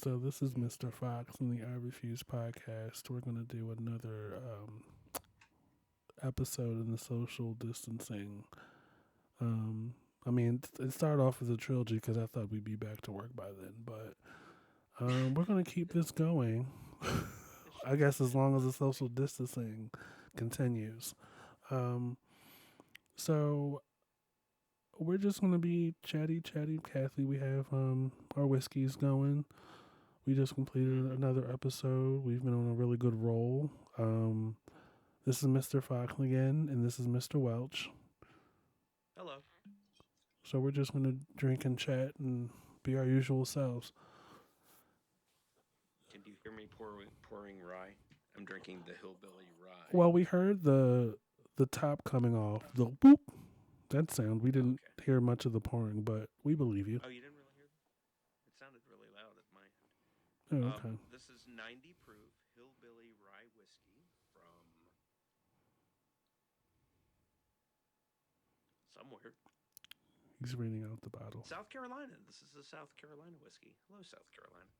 So this is Mr. Fox and the I Refuse podcast. We're gonna do another episode in the social distancing. Um, it started off as a trilogy because I thought we'd be back to work by then, but we're gonna keep this going. I guess as long as the social distancing continues. Um, so we're just gonna be chatty, chatty, Kathy. We have our whiskeys going. We just completed another episode. We've been on a really good roll. This is Mr. Fox again, and this is Mr. Welch. Hello. So we're just going to drink and chat and be our usual selves. Can you hear me pouring rye? I'm drinking the hillbilly rye. Well, we heard the top coming off, the boop, that sound. We didn't Okay. hear much of the pouring, but we believe you. Oh, you didn't really hear that? It sounded really loud at my end. Oh, okay. This is 90 proof hillbilly rye whiskey from somewhere. He's reading out the bottle. South Carolina. This is a South Carolina whiskey. Hello, South Carolina.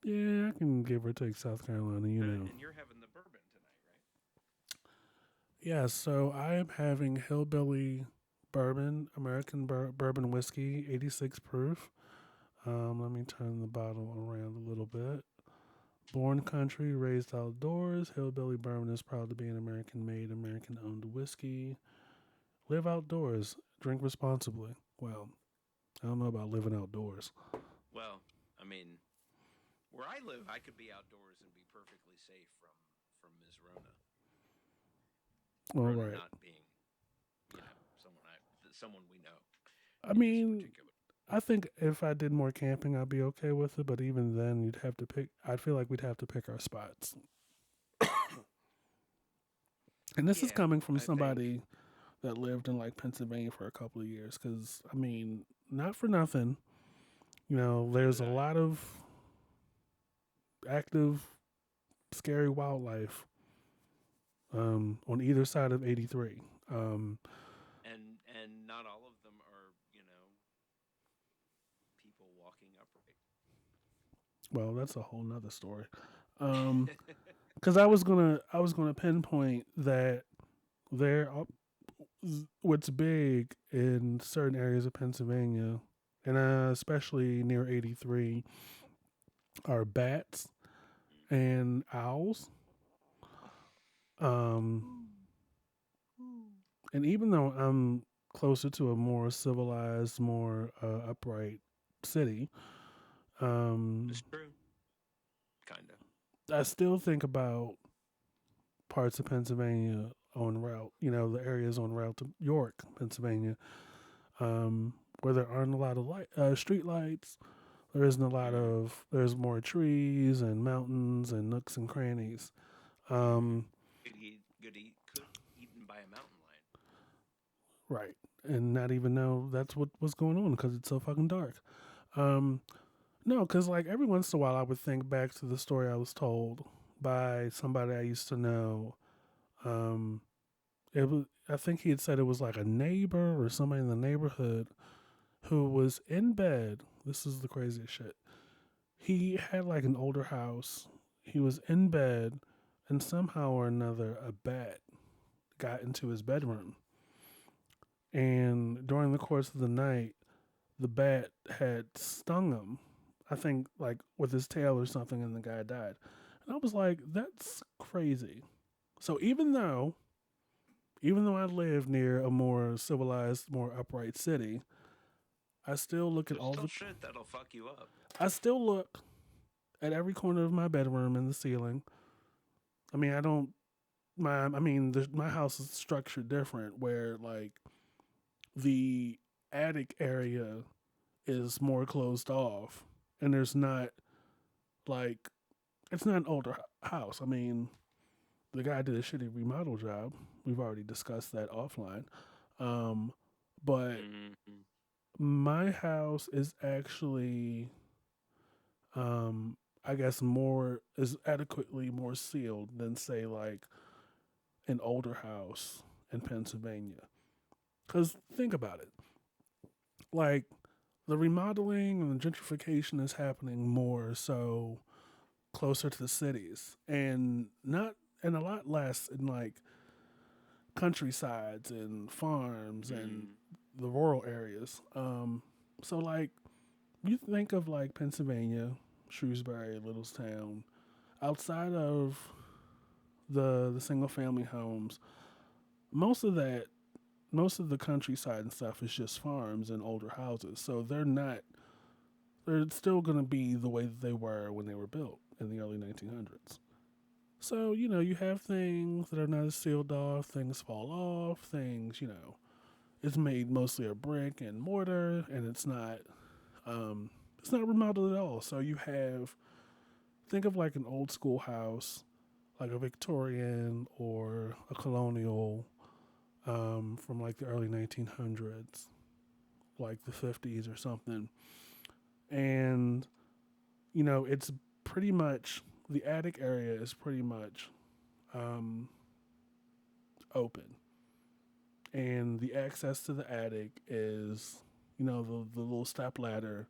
Yeah, I can give or take South Carolina, you know. And you're having the bourbon tonight, right? Yeah, so I am having Hillbilly Bourbon, American Bourbon Whiskey, 86 proof. Let me turn the bottle around a little bit. Born country, raised outdoors, Hillbilly Bourbon is proud to be an American made, American owned whiskey. Live outdoors, drink responsibly. Well, I don't know about living outdoors. Well, I mean, where I live, I could be outdoors and be perfectly safe from Ms. Rona. All Rona right. not being, someone we know. I In this mean, particular. I think if I did more camping, I'd be okay with it. But even then, you'd have to pick. I'd feel like we'd have to pick our spots. And this is Yeah, coming from I think. somebody that lived in like Pennsylvania for a couple of years. Because I mean, not for nothing. You know, So there's did a I. lot of active, scary wildlife on either side of 83. Um, And not all of them are, people walking upright. well, that's a whole nother story. Um, because I was gonna pinpoint that there, what's big in certain areas of Pennsylvania, and especially near 83, are bats and owls. Um, and even though I'm closer to a more civilized, more upright city, um, It's true. Kinda. I still think about parts of Pennsylvania on route, the areas on route to York, Pennsylvania, where there aren't a lot of street lights. There isn't a lot Mm-hmm. of, there's more trees and mountains and nooks and crannies. Mm-hmm. Um, Could eaten by a mountain lion. right. And not even know that's what was going on because it's so fucking dark. Um, no, because like every once in a while I would think back to the story I was told by somebody I used to know. Um, I think he had said it was like a neighbor or somebody in the neighborhood who was in bed. This is the craziest shit. He had like an older house. He was in bed, and somehow or another, a bat got into his bedroom. And during the course of the night, the bat had stung him. I think like with his tail or something, and the guy died. And I was like, that's crazy. So even though I live near a more civilized, more upright city, I still look at There's all still the. shit that'll fuck you up. I still look at every corner of my bedroom and the ceiling. I mean, I don't. My house is structured different, where like the attic area is more closed off, and there's not like it's not an older house. I mean, the guy did a shitty remodel job. We've already discussed that offline. Um, but Mm-hmm. my house is actually, um, I guess, more is adequately more sealed than say like an older house in Pennsylvania. Because think about it, like the remodeling and the gentrification is happening more so closer to the cities, and not and a lot less in like countrysides and farms and Mm. the rural areas. So like you think of like Pennsylvania, Shrewsbury, Littlestown, outside of the single family homes, most of that most of the countryside and stuff is just farms and older houses. So they're still going to be the way that they were when they were built in the early 1900s. So, you have things that are not as sealed off, things fall off, it's made mostly of brick and mortar, and it's not remodeled at all. So think of like an old school house, like a Victorian or a colonial, from like the early 1900s, like the 50s or something. And, it's pretty much, the attic area is pretty much um, open. And the access to the attic is, the little step ladder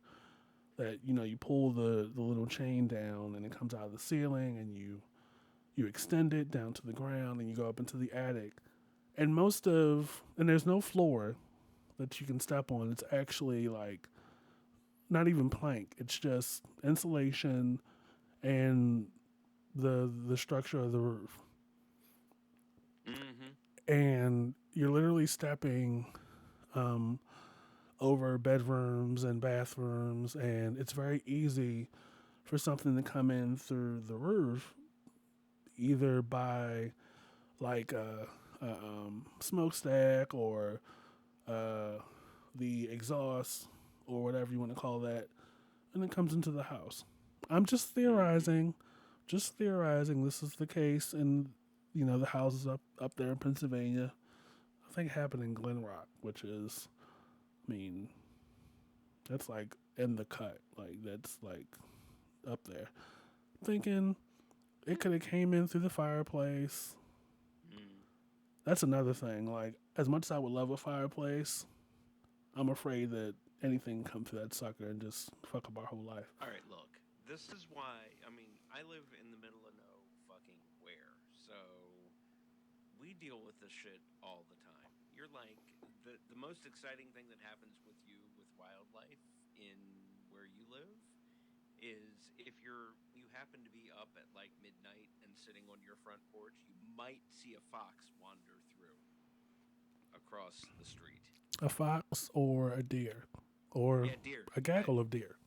that, you pull the little chain down and it comes out of the ceiling, and you extend it down to the ground and you go up into the attic. And there's no floor that you can step on. It's actually like not even plank. It's just insulation and the structure of the roof. Mm-hmm. And you're literally stepping um, over bedrooms and bathrooms, and it's very easy for something to come in through the roof, either by like a smokestack or uh, the exhaust or whatever you want to call that, and it comes into the house. I'm Mm-hmm. just theorizing. This is the case in the houses up there in Pennsylvania. I think it happened in Glen Rock, which is, I mean, that's like in the cut, like that's like up there. Thinking it could have came in through the fireplace. Mm. That's another thing. Like as much as I would love a fireplace, I'm afraid that anything can come through that sucker and just fuck up our whole life. All right, look. This is why. I mean, I live in the middle of no fucking where, so we deal with this shit all the time. You're like the most exciting thing that happens with you with wildlife in where you live is if you happen to be up at like midnight and sitting on your front porch, you might see a fox wander through across the street. A fox or a deer or Yeah, deer. a gaggle of deer.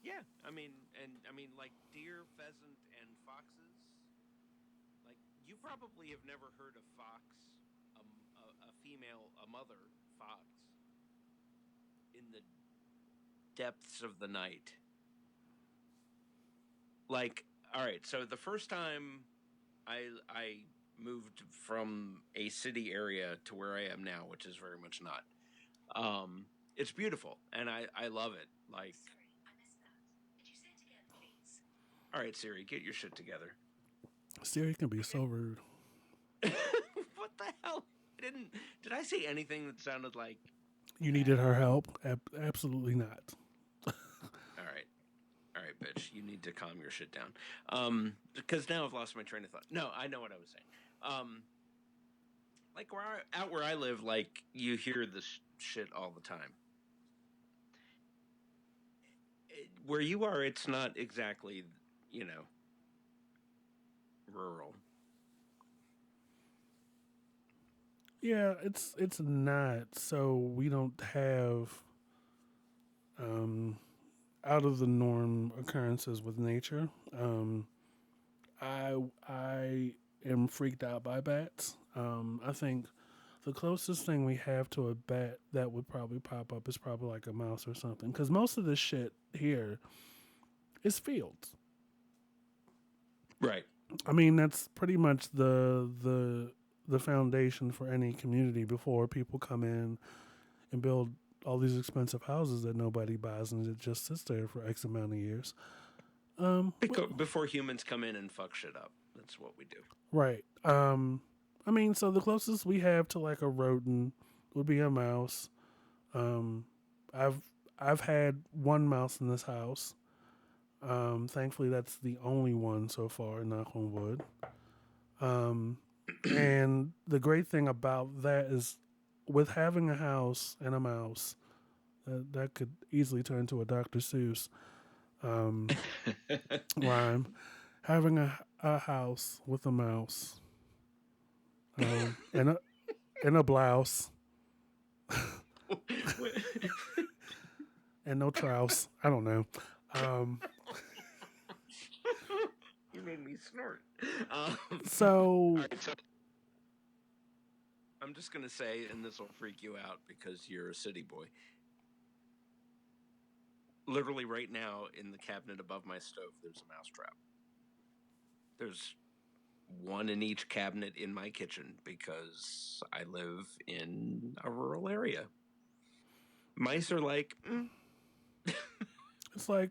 Yeah, I mean, like deer, pheasant, and foxes. Like you probably have never heard a fox, a female, a mother fox in the depths of the night. Like, all right, so the first time I moved from a city area to where I am now, which is very much not. Um, it's beautiful, and I love it. Like, all right, Siri, get your shit together. Siri can be so rude. What the hell? I didn't. Did I say anything that sounded like? You needed her help? Absolutely not. All right, all right, bitch. You need to calm your shit down. Because now I've lost my train of thought. No, I know what I was saying. Like out where I live, like you hear this shit all the time. Where you are, it's not exactly, you know, rural. Yeah, it's not. So we don't have um, out of the norm occurrences with nature. I am freaked out by bats. I think the closest thing we have to a bat that would probably pop up is probably like a mouse or something. Because most of this shit here is fields. Right. I mean, that's pretty much the foundation for any community before people come in and build all these expensive houses that nobody buys and it just sits there for X amount of years. Before humans come in and fuck shit up. That's what we do. Right. I mean, so the closest we have to like a rodent would be a mouse. Um, I've I've had one mouse in this house. Thankfully, that's the only one so far. Knock on wood. Um, and the great thing about that is, with having a house and a mouse, that could easily turn into a Dr. Seuss um, rhyme. Having a house with a mouse, and a blouse and no trouse. I don't know. Um, You made me snort. so All right, so I'm just gonna say, and this will freak you out because you're a city boy. Literally right now, in the cabinet above my stove, there's a mousetrap. There's one in each cabinet in my kitchen because I live in a rural area. Mice are like, it's like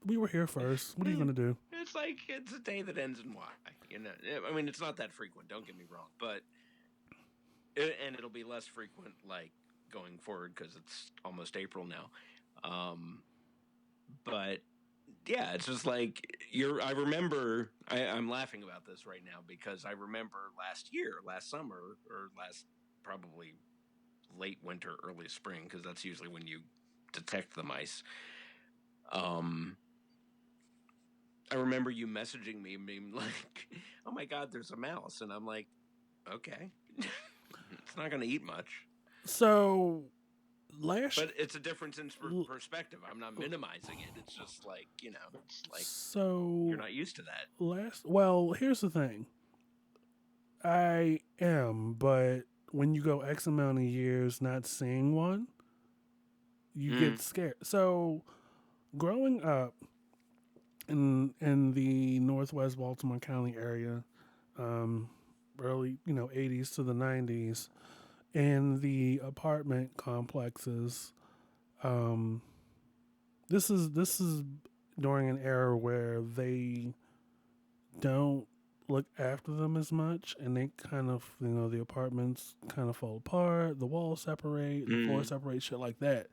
we were here first. What are you gonna do? it's like it's a day that ends in Y. You know, I mean, it's not that frequent. Don't get me wrong, but and it'll be less frequent like going forward because it's almost April now. But yeah, it's just like I remember. I'm laughing about this right now because I remember last summer, or last probably late winter, early spring, because that's usually when you detect the mice. Um, I remember you messaging me, being like, "Oh my God, there's a mouse," and I'm like, "Okay, it's not going to eat much." So last, But it's a difference in perspective. I'm not minimizing it. It's just like, it's like so you're not used to that. last. Well, here's the thing. I am, but when you go X amount of years not seeing one, you get scared. So growing up in the Northwest Baltimore County area, um, early 80s to the 90s, in the apartment complexes, um, this is during an era where they don't look after them as much, and they kind of, the apartments kind of fall apart, the walls separate, the floor separate, shit like that.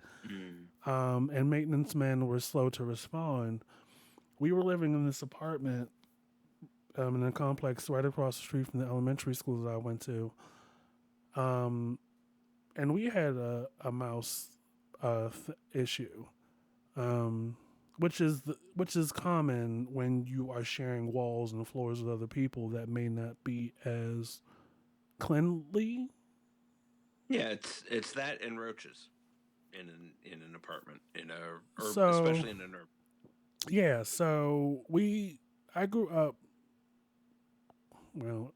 And maintenance men were slow to respond. We were living in this apartment, in a complex right across the street from the elementary school that I went to, and we had a mouse issue, um, which is common when you are sharing walls and floors with other people that may not be as cleanly. Yeah, it's that and roaches in an apartment, or So especially in an urban. yeah, I grew up. Well,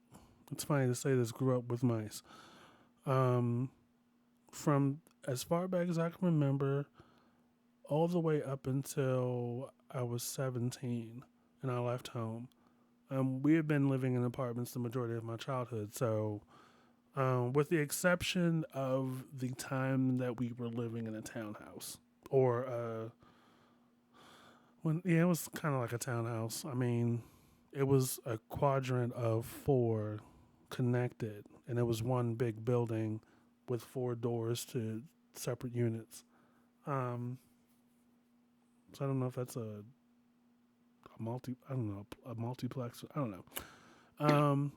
it's funny to say this. Grew up with mice. Um, from as far back as I can remember, all the way up until I was 17 and I left home. We had been living in apartments the majority of my childhood, so with the exception of the time that we were living in a townhouse, or it was kind of like a townhouse. I mean, it was a quadrant of four connected, and it was one big building with four doors to separate units. Um, so I don't know if that's a multiplex. I don't know. Um,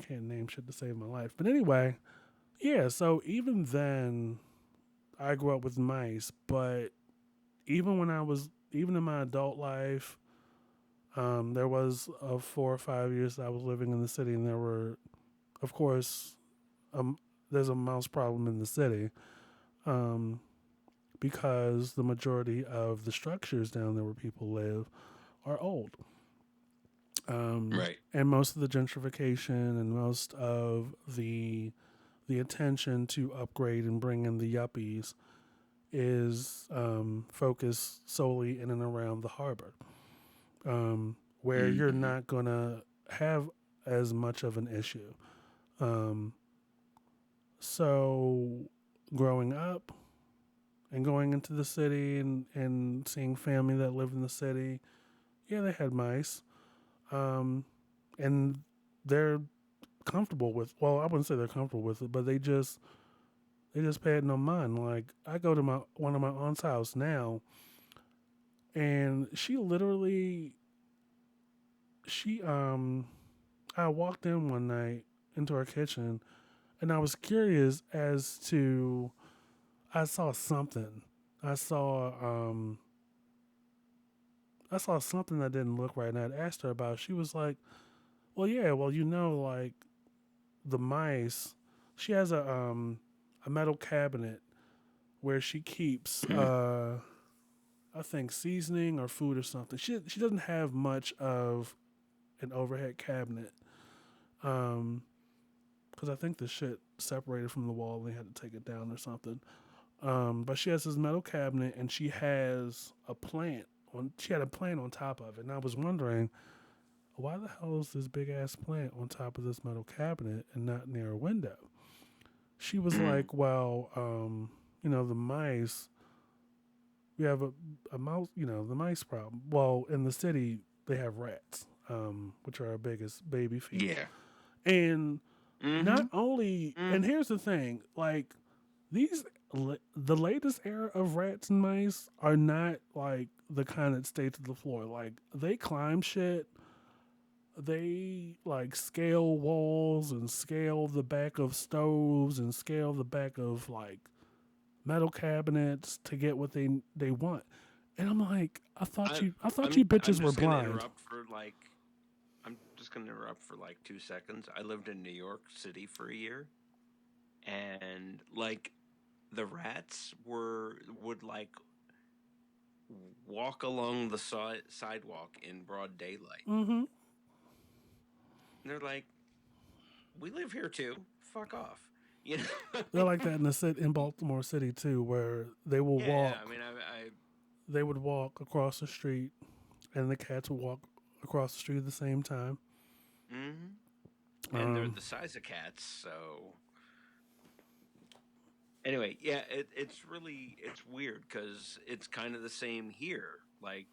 can't name shit to save my life. But anyway, yeah. So even then, I grew up with mice. But even in my adult life, there was 4 or 5 years that I was living in the city, and there were, of course, um, there's a mouse problem in the city, um, because the majority of the structures down there where people live are old. Right. And most of the gentrification and most of the attention to upgrade and bring in the yuppies is focused solely in and around the harbor, where you're not gonna have as much of an issue. Um, so growing up and going into the city and seeing family that lived in the city, yeah, they had mice, and they're comfortable with. Well, I wouldn't say they're comfortable with it, but they just They just pay it no mind. Like I go to my one of my aunt's house now, and she literally she I walked in one night into her kitchen, and I was curious as to I saw something. I saw um I saw something that didn't look right, and I'd asked her about it. She was like, "Well, yeah, well, like the mice. She has a metal cabinet where she keeps I think seasoning or food or something. She doesn't have much of an overhead cabinet. Um, because I think the shit separated from the wall and they had to take it down or something. But she has this metal cabinet and she has a plant on. She had a plant on top of it, and I was wondering why the hell is this big ass plant on top of this metal cabinet and not near a window? She was like, "Well, the mice. We have a mouse. The mice problem. Well, in the city they have rats, which are our biggest baby feeder, Yeah. and Mm-hmm. not only. And here's the thing, like these the latest era of rats and mice are not like the kind that stay to the floor. Like they climb shit. They like scale walls and scale the back of stoves and scale the back of like metal cabinets to get what they want. And I'm like, I, I thought you I'm bitches were just gonna blind. interrupt for like I'm just gonna interrupt for like 2 seconds. I lived in New York City for a year, and like the rats would like walk along the sidewalk in broad daylight. Mm-hmm. And they're like, "We live here too. Fuck off." You know? They're like that in in Baltimore City too, where Yeah. I mean, I they would walk across the street, and the cats would walk across the street at the same time. mm-hmm. And they're Um, the size of cats, so anyway, yeah, it's weird because it's kind of the same here. Like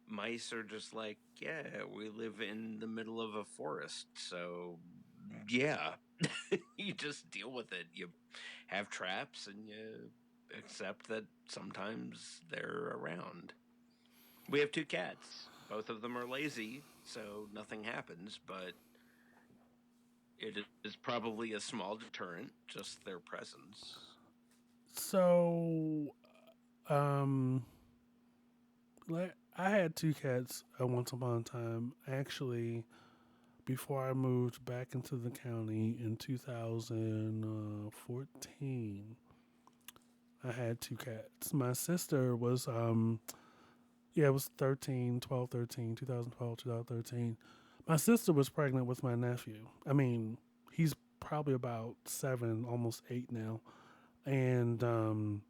mice are just like, yeah, we live in the middle of a forest, so yeah, you just deal with it. You have traps and you accept that sometimes they're around. We have two cats. Both of them are lazy, so nothing happens, but it is probably a small deterrent, just their presence. so, um, I had two cats at once upon a time. Actually, before I moved back into the county in 2014, I had two cats. My sister was, yeah, it was 2012, 2013. My sister was pregnant with my nephew. I mean, he's probably about 7, almost 8 now. And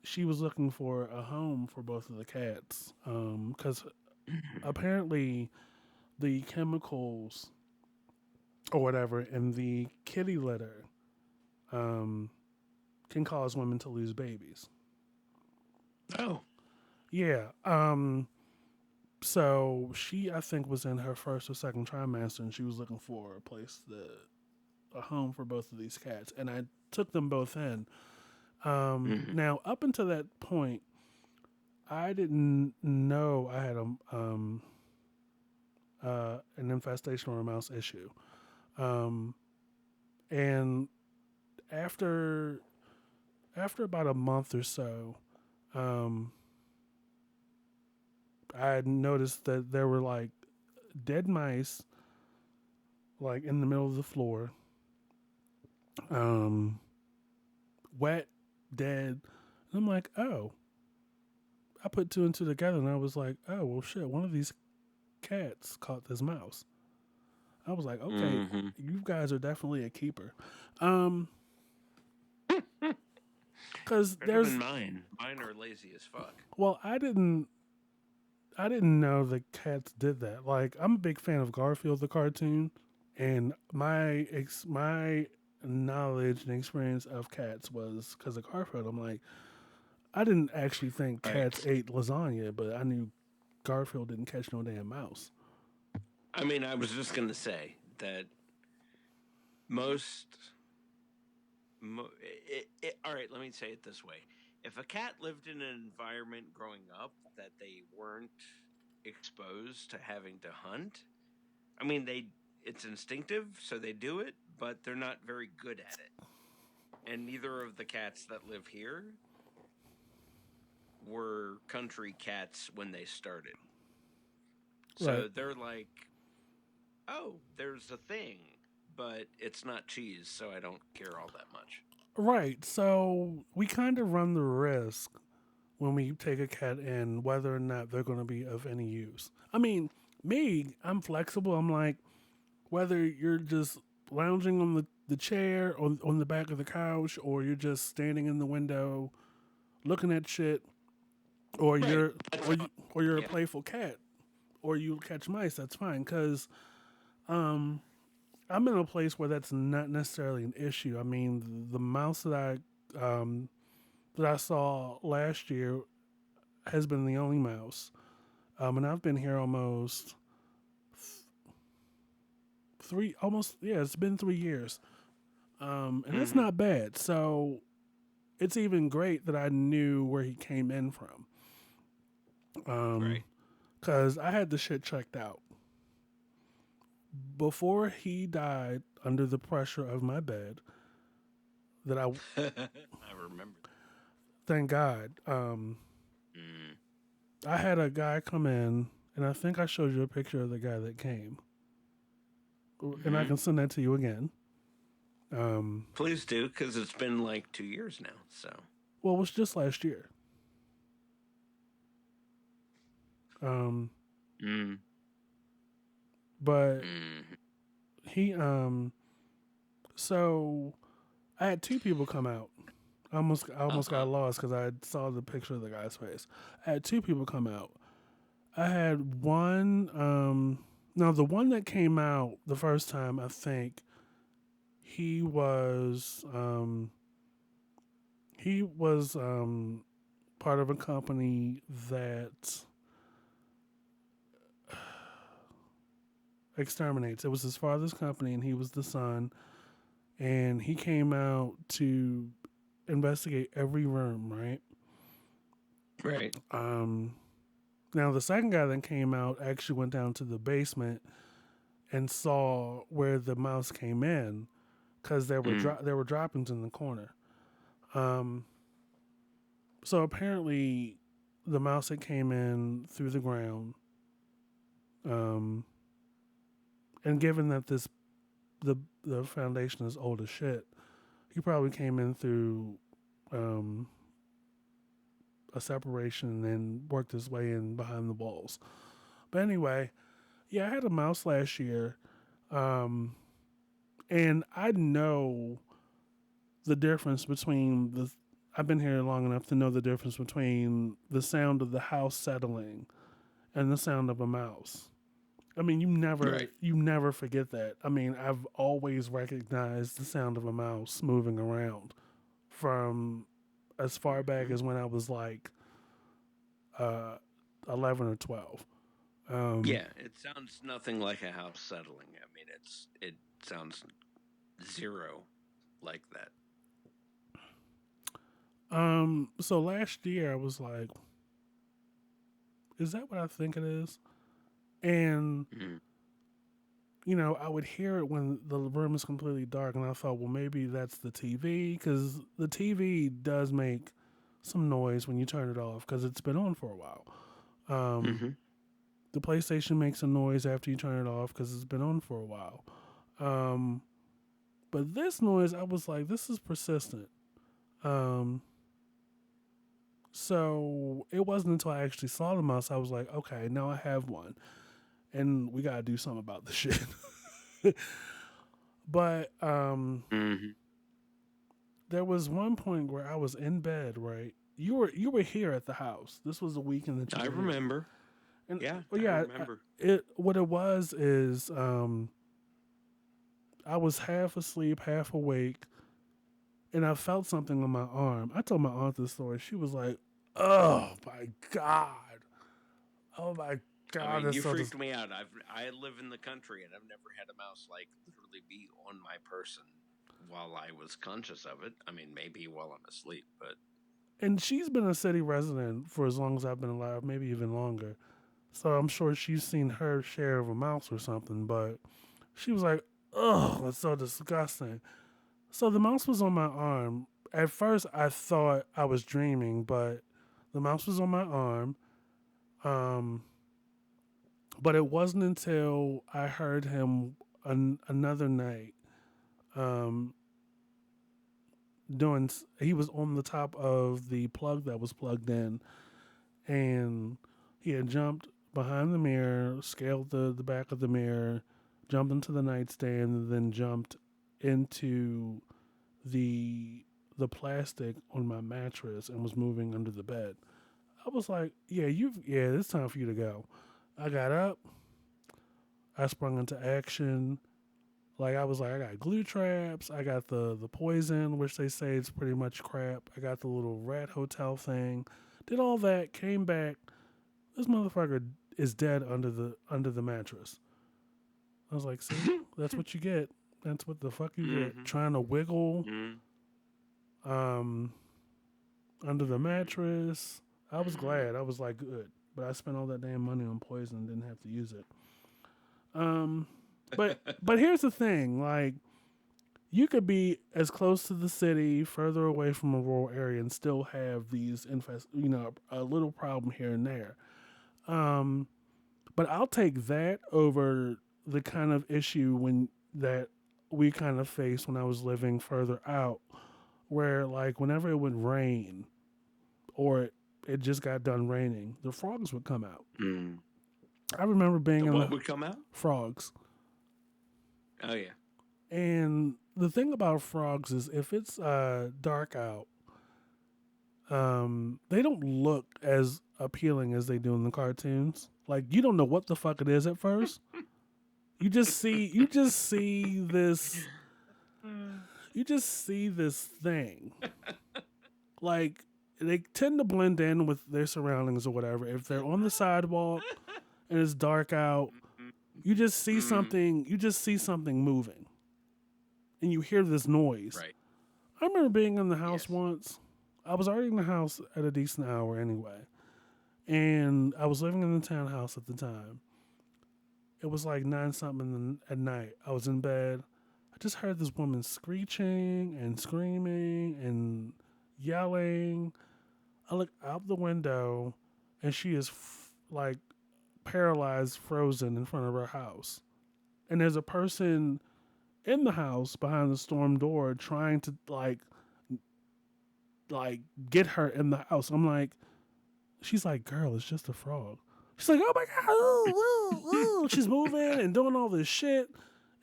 she was looking for a home for both of the cats. Because apparently the chemicals or whatever in the kitty litter um, can cause women to lose babies. Oh. Yeah. So she, I think, was in her first or second trimester, and she was looking for a home for both of these cats, and I took them both in. Mm-hmm. Now, up until that point, I didn't know I had an infestation or a mouse issue. Um, and after about a month or so, um, I had noticed that there were like dead mice like in the middle of the floor, um, wet, dead. And I'm like, oh. I put two and two together, and I was like, oh well, shit. One of these cats caught this mouse. I was like, okay, Mm-hmm. you guys are definitely a keeper. Um, cause Better than there's mine. Mine are lazy as fuck. well, I didn't know the cats did that. Like, I'm a big fan of Garfield the cartoon, and my knowledge and experience of cats was because of Garfield. I'm like, I didn't actually think Right. cats ate lasagna, but I knew Garfield didn't catch no damn mouse. I mean, I was just gonna say that most All right, let me say it this way. If a cat lived in an environment growing up that they weren't exposed to having to hunt, I mean, it's instinctive, so they do it, but they're not very good at it. And neither of the cats that live here were country cats when they started. Right. So they're like, oh, there's a thing, but it's not cheese, so I don't care all that much. Right. So we kind of run the risk when we take a cat in whether or not they're going to be of any use. I mean, me, I'm flexible. I'm like, whether you're just lounging on the chair on the back of the couch or you're just standing in the window looking at shit or Right. you're That's or fine. you or you're a Yeah. playful cat or you catch mice, that's fine cuz um I'm in a place where that's not necessarily an issue. I mean, the mouse that I saw last year has been the only mouse. And I've been here almost almost, yeah, it's been 3 years. And that's Hmm. not bad. So it's even great that I knew where he came in from. Right. Because I had the shit checked out. Before he died under the pressure of my bed, that I, I remember thank God, that. Mm. I had a guy come in, and I think I showed you a picture of the guy that came. And I Hmm. can send that to you again. Um, Please do, because it's been like 2 years now. So. well, it was just last year. Um, Mm. but Mm. he, so I had two people come out. I Uh almost got huh. lost because I saw the picture of the guy's face. I had two people come out. I had one. Now the one that came out the first time, I think he was he was part of a company that exterminates. It was his father's company, and he was the son. And he came out to investigate every room, right? Right. Um, Now the second guy that came out actually went down to the basement and saw where the mouse came in because Mm. there were droppings in the corner. Um, so apparently, the mouse that came in through the ground, um, and given that the the foundation is old as shit, he probably came in through um, a separation and then worked his way in behind the walls. But anyway, yeah, I had a mouse last year, um, and I know the difference between the. I've been here long enough to know the difference between the sound of the house settling and the sound of a mouse. I mean, Right. you never forget that. I mean, I've always recognized the sound of a mouse moving around from as far back Hmm. as when I was like uh, 11 or 12. Yeah, it sounds nothing like a house settling. I mean, it sounds zero like that. So last year I was like, is that what I think it is? And Mm. I would hear it when the room is completely dark, and I thought, well, maybe that's the TV because the TV does make some noise when you turn it off because it's been on for a while. Um, Hmm. the PlayStation makes a noise after you turn it off because it's been on for a while. Um, but this noise, I was like, this is persistent. Um, so it wasn't until I actually saw the mouse I was like, okay, now I have one, and we gotta do something about this shit. But Hmm. there was one point where I was in bed, right? You were here at the house. This was the weekend that you I were here. remember. And Yeah, well, I yeah, remember. it what it was is I was half asleep, half awake, and I felt something on my arm. I told my aunt this story. She was like, "Oh my god, oh my I god, mean, that's you so." freaked me out. I live in the country and I've never had a mouse like literally be on my person while I was conscious of it. I mean, maybe while I'm asleep, but And she's been a city resident for as long as I've been alive, maybe even longer. So I'm sure she's seen her share of a mouse or something, but she was like, ugh, that's so disgusting. So the mouse was on my arm. At first, I thought I was dreaming, but the mouse was on my arm. Um, but it wasn't until I heard him another night um, doing. He was on the top of the plug that was plugged in, and he had jumped behind the mirror, scaled the back of the mirror, jumped into the nightstand, and then jumped into the plastic on my mattress and was moving under the bed. I was like, yeah, it's time for you to go. I got up, I sprung into action. Like I was like, I got glue traps, I got the poison, which they say is pretty much crap. I got the little rat hotel thing. Did all that, came back. This motherfucker is dead under the mattress. I was like, see, that's what you get. That's what the fuck you get. Trying to wiggle um under the mattress. I was glad. I was like, good. But I spent all that damn money on poison and didn't have to use it. Um, but here's the thing, like you could be as close to the city, further away from a rural area, and still have these a little problem here and there. Um, but I'll take that over the kind of issue when that we kind of faced when I was living further out, where like whenever it would rain or it just got done raining, the frogs would come out. Mm. I remember being in What the would come out? frogs. Oh yeah. And the thing about frogs is if it's dark out, they don't look as appealing as they do in the cartoons. Like you don't know what the fuck it is at first. You just see this thing. Like they tend to blend in with their surroundings or whatever. If they're on the sidewalk and it's dark out, you just see something. You just see something moving, and you hear this noise. Right. I remember being in the house once. I was already in the house at a decent hour anyway, and I was living in the townhouse at the time. It was like 9 something at night. I was in bed. I just heard this woman screeching and screaming and yelling. I look out the window, and she is like paralyzed, frozen in front of her house. And there's a person in the house behind the storm door trying to like get her in the house. I'm like, she's like, girl, it's just a frog. She's like, oh my god, ooh, ooh, ooh. She's moving and doing all this shit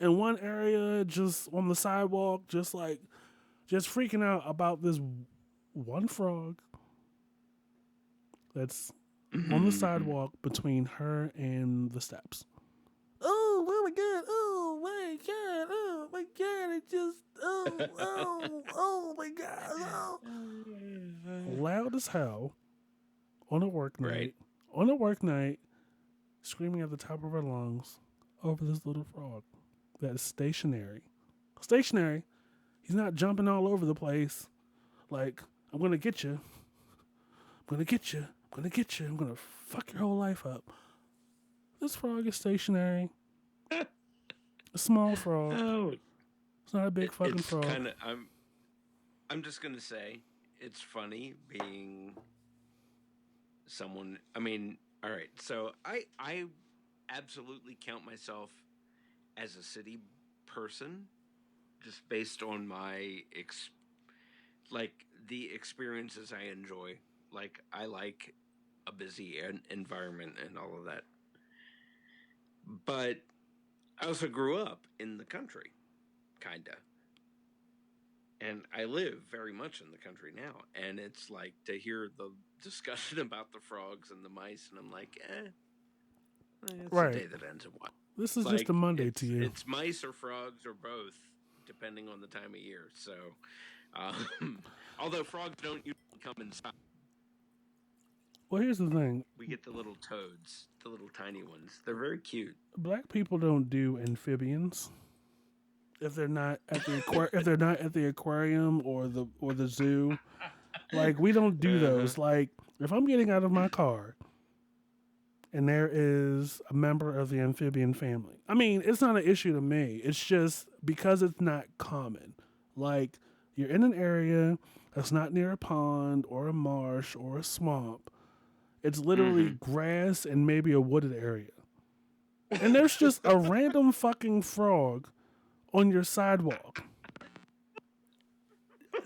in one area, just on the sidewalk, just freaking out about this one frog that's on the sidewalk between her and the steps. Oh my god! Oh my god! Oh my god! It just oh my god! Oh. Loud as hell on a work night. Right. On a work night, screaming at the top of her lungs over this little frog that is stationary. Stationary. He's not jumping all over the place. Like, I'm gonna get you. I'm gonna get you. I'm gonna get you. I'm gonna fuck your whole life up. This frog is stationary. A small frog. Oh, It's not a big fucking it's frog. kind of. I'm just gonna say it's funny being someone. I mean, all right. So I absolutely count myself as a city person, just based on my the experiences I enjoy. Like I like a busy environment and all of that. But I also grew up in the country, kinda. And I live very much in the country now. And it's like to hear the discussion about the frogs and the mice, and I'm like, it's Right. a day that ends in one. This is just a Monday to you. It's mice or frogs or both, depending on the time of year. So, although frogs don't usually come inside. Well, here's the thing. We get the little toads, the little tiny ones. They're very cute. Black people don't do amphibians. if they're not at the if they're not at the aquarium or the zoo. Like we don't do Uh-huh. those. Like if I'm getting out of my car and there is a member of the amphibian family. I mean, it's not an issue to me. It's just because it's not common. Like you're in an area that's not near a pond or a marsh or a swamp. It's literally Mm-hmm. grass and maybe a wooded area. And there's just a random fucking frog on your sidewalk.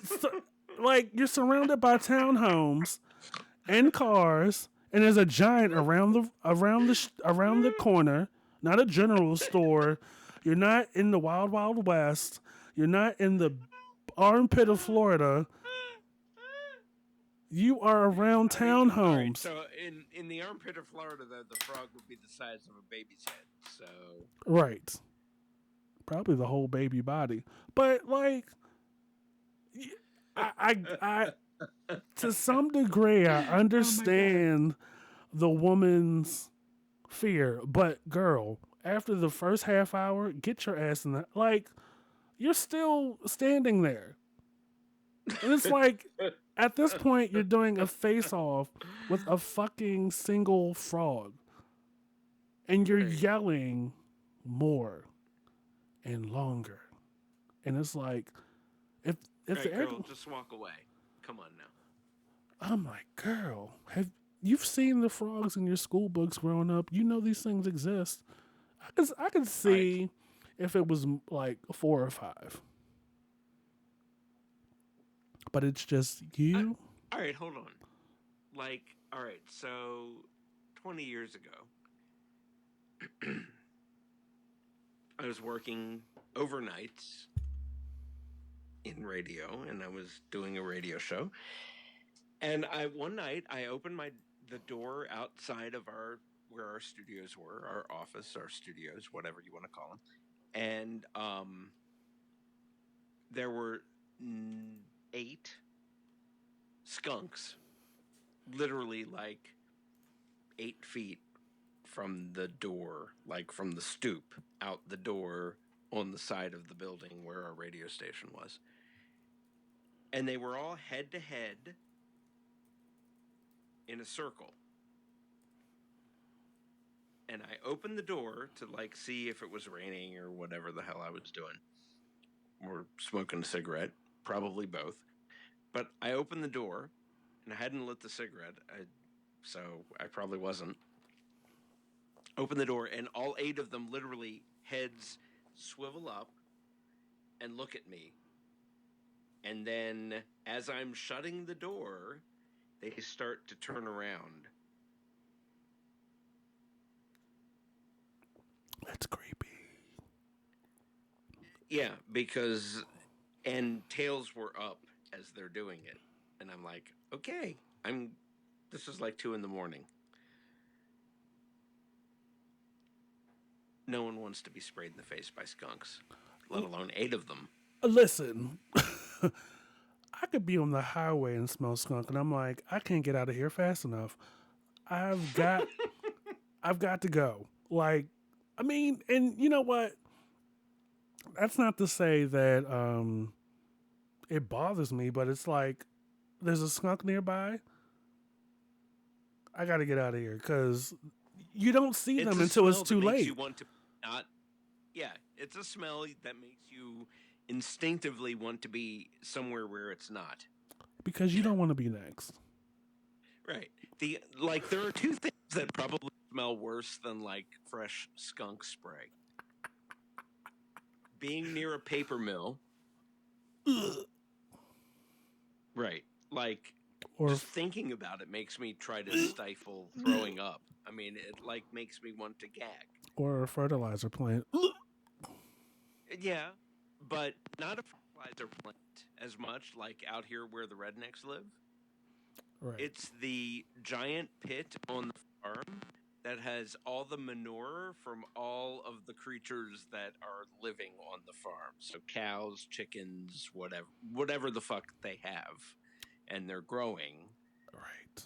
So, like you're surrounded by townhomes and cars, and there's a giant around the corner. Not a general store. You're not in the wild wild west. You're not in the armpit of Florida. You are around I mean, all right. townhomes. So in the armpit of Florida, the frog would be the size of a baby's head. So Right. Probably the whole baby body. But like I to some degree I understand the woman's fear, but girl, after the first half hour, get your ass in the like you're still standing there. And it's like at this point you're doing a face off with a fucking single frog and you're right, yelling more and longer. And it's like if if right, the air, girl, just walk away. Come on now. I'm like, girl, have you've seen the frogs in your school books growing up? You know these things exist. I could All right, see if it was like 4 or 5, but it's just I, you. all right, hold on. Like, all right, so 20 years ago, I was working overnights in radio, and I was doing a radio show. And I one night I opened the door outside of our where our studios were, our office, our studios, whatever you want to call them, and there were 8 skunks, literally like 8 feet from the door, like from the stoop out the door on the side of the building where our radio station was. And they were all head to head in a circle. And I opened the door to like see if it was raining or whatever the hell I was doing, or smoking a cigarette, probably both. But I opened the door and I hadn't lit the cigarette, so I probably wasn't. Open the door, and all 8 of them literally heads swivel up and look at me. And then as I'm shutting the door, they start to turn around. That's creepy. Yeah, because and tails were up as they're doing it. And I'm like, okay, this is like 2 a.m. No one wants to be sprayed in the face by skunks, let alone 8 of them. Listen, I could be on the highway and smell skunk, and I'm like, I can't get out of here fast enough. I've got, I've got to go. Like, I mean, and you know what? That's not to say that it bothers me, but it's like there's a skunk nearby. I got to get out of here because you don't see It's them a until it's smell that too makes you late. want to not. Yeah, it's a smell that makes you instinctively want to be somewhere where it's not. Because you don't want to be next. Right. There are 2 things that probably smell worse than like fresh skunk spray. Being near a paper mill. Ugh. Right. Like Or just thinking about it makes me try to stifle throwing up. I mean, it like makes me want to gag. a fertilizer plant. Yeah, but not a fertilizer plant as much like out here where the rednecks live. Right. It's the giant pit on the farm that has all the manure from all of the creatures that are living on the farm. So cows, chickens, whatever the fuck they have, and they're growing, Right.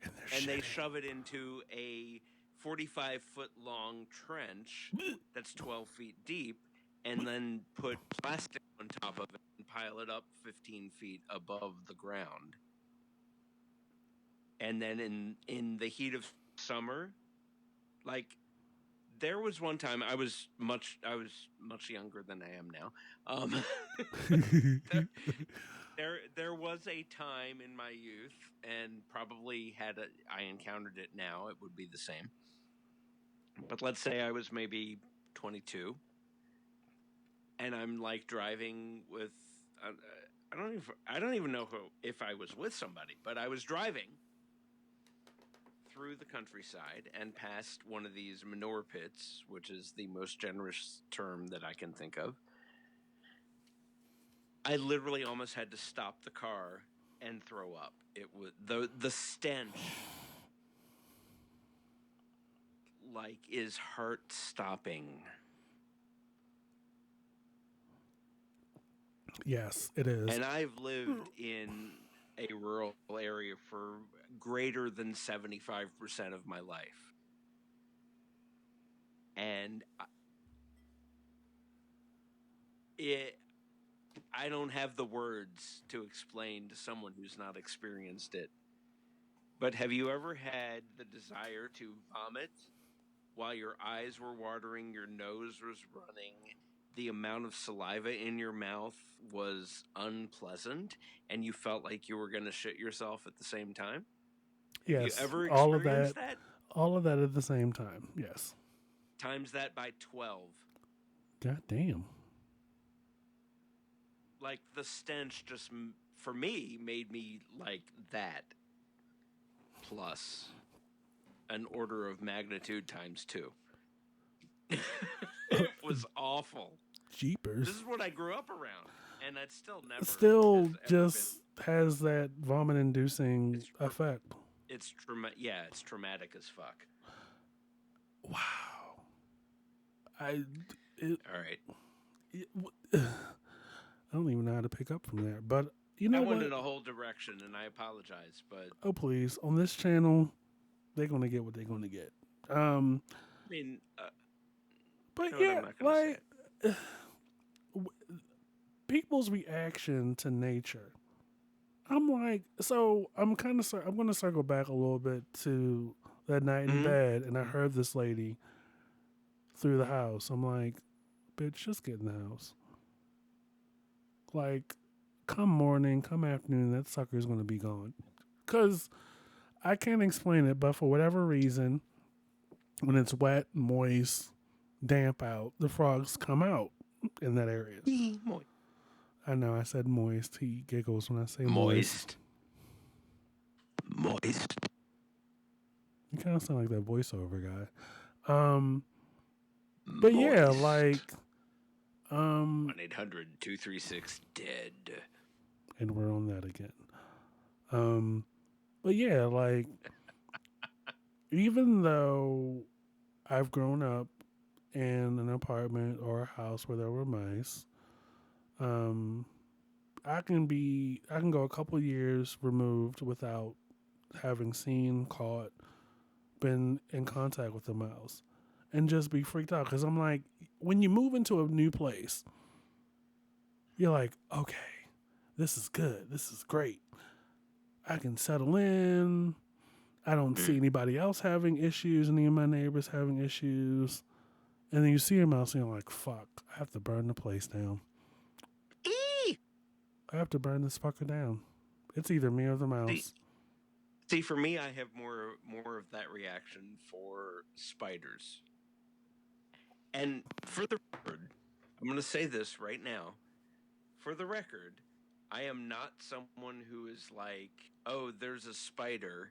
And they're and they shitting. shove it into a 45-foot long trench that's 12 feet deep, and then put plastic on top of it and pile it up 15 feet above the ground. And then in the heat of summer, like there was one time I was much younger than I am now. There was a time in my youth, and probably I encountered it now, it would be the same. But let's say I was maybe 22, and I'm like driving with I don't even know if I was with somebody, but I was driving through the countryside and past one of these manure pits, which is the most generous term that I can think of. I literally almost had to stop the car and throw up. It was the stench like is heart stopping. Yes, it is. And I've lived in a rural area for greater than 75% of my life. And I don't have the words to explain to someone who's not experienced it. But have you ever had the desire to vomit while your eyes were watering, your nose was running, the amount of saliva in your mouth was unpleasant, and you felt like you were going to shit yourself at the same time? Have you Yes, ever all of experienced that, that? all of that at the same time. Yes. Times that by 12. God damn. Like the stench just, for me, made me like that. Plus an order of magnitude times 2. It was awful. Jeepers. This is what I grew up around, and it still never Still has just has that vomit inducing effect. It's it's traumatic as fuck. Wow. All right. I don't even know how to pick up from there, but you know I what? went in a whole direction, and I apologize, but Oh please, on this channel, they're gonna get what they're gonna get. I mean, But no, yeah, I'm not gonna like people's reaction to nature. I'm like, so I'm kind of, I'm gonna circle back a little bit to that night in bed, and I heard this lady through the house. I'm like, bitch, just get in the house. Like, come morning, come afternoon, that sucker's gonna be gone. Cause I can't explain it, but for whatever reason, when it's wet, moist, damp out, the frogs come out in that area. Moist. I know I said moist. He giggles when I say Moist. Moist. You kind of sound like that voiceover guy. But yeah, like 1-800-236-DEAD. And we're on that again. But yeah, like even though I've grown up in an apartment or a house where there were mice, I can go a couple years removed without having seen, caught, been in contact with a mouse, and just be freaked out because I'm like, when you move into a new place, you're like, okay, this is good, this is great, I can settle in. I don't see anybody else having issues, any of my neighbors having issues. And then you see a mouse and you're like, fuck, I have to burn the place down. I have to burn this fucker down. It's either me or the mouse. See, for me, I have more of that reaction for spiders. And for the record, I'm going to say this right now. For the record, I am not someone who is like, oh, there's a spider,